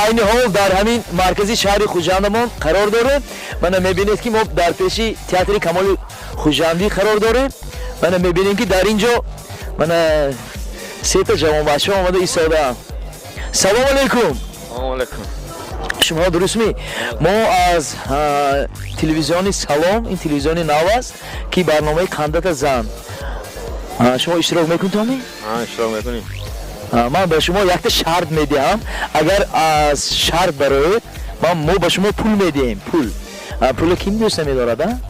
عین حال در همین مرکزی شهر خوجندمان قرار داره. من میبینید که ما در پیشی تئاتر کمال خوجندی قرار داره. من میبینید که در اینجا من سه تا جوان بچه آمده ایستاده ام. سلام علیکم. شما درست می؟ ما از تلویزیون سلام، این تلویزیون نو است که برنامه کاندید زن شما اشتراک میکنید تامی؟ اشتراک میکنیم. من به شما یک شرط میدم، اگر از شرط برایید ما به شما پول میدیم. پول کی دوست می‌دارد؟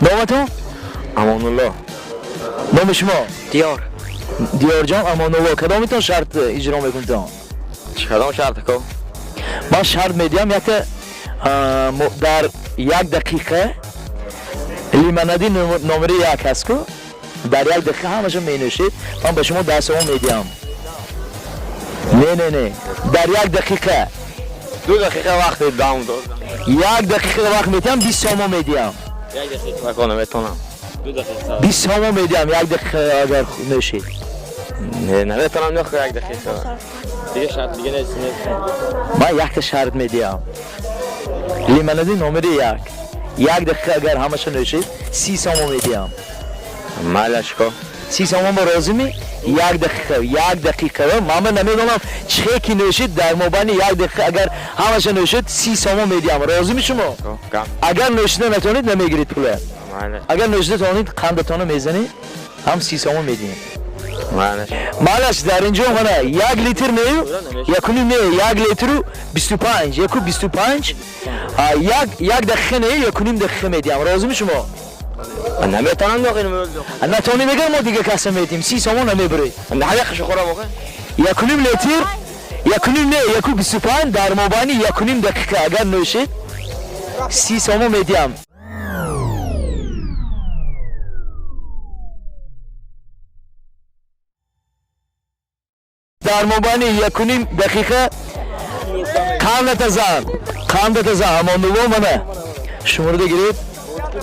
نامتون؟ امان الله. نام شما؟ دیار جان. امان الله. کدامتون شرط اجرا میکنید؟ کدام شرط کو؟ من شرط میدم یک در یک دقیقه لیمونادی نمره یک هست که در یک دقیقه همشون می نوشید. من به شما 10 سوم میدم. نه در یک دقیقه 2 دقیقه وقت دام داد. یک دقیقه وقت میدم 20 سوم میدم. 1 دقیقه وقت نمیتونم. 2 دقیقه 20 سوم میدم یک دقیقه اگر نوشید. نه نمیتونم. نه 1 دقیقه دیگه شرط دیگه نیست. من یک شرط میدم لیمونادی نمره یک دقیقه اگر همشون نوشید 30 سوم میدم. مالش کو 30 سوم با راضی می؟ یک دقیقه من نمیدونم چه کی نوشید در مابین یک دقیقه اگر همشون نوشید 30 سوم میدم. راضی می شما؟ اگر نوشیده نتونید نمیگیرید پول. اگر نوشیده تونید قندتون میزنید هم 30 سوم میدیم. مالش در اینجا من 1 لیتر میو یک لیتر 25 یک دقیقه نه 1 دقیقه میدیم. راضی می شما؟ نمیتونم. نتونی میگم ما دیگه کسا میدیم 30 سوم نمیبرید. نه حقش خورم موقع 1 لیتر 25 در مابین 1 دقیقه اگر نوشید 30 سوم میدیم. در مابین 1 دقیقه کاندید زن امان الله منه شماره گیرید.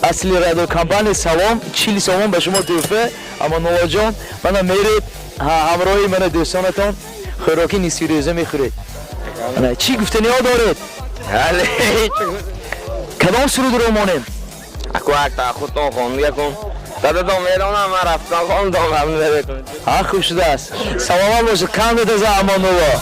اصلی رادیو کمپانی سلام 40 سوم به شما تحفه. امان الله جان من میرید همراهی من دوستانتون خوراکی نصفی روزه میخورید. چی گفتنی ها دارید؟ کدام سرود رو مانیم؟ اکو تا خودتون خوندی کن. دادم میرونم رفتم خوندم هم نمیتونم. خوب شده است. سلام باشه کاندید زن امان الله.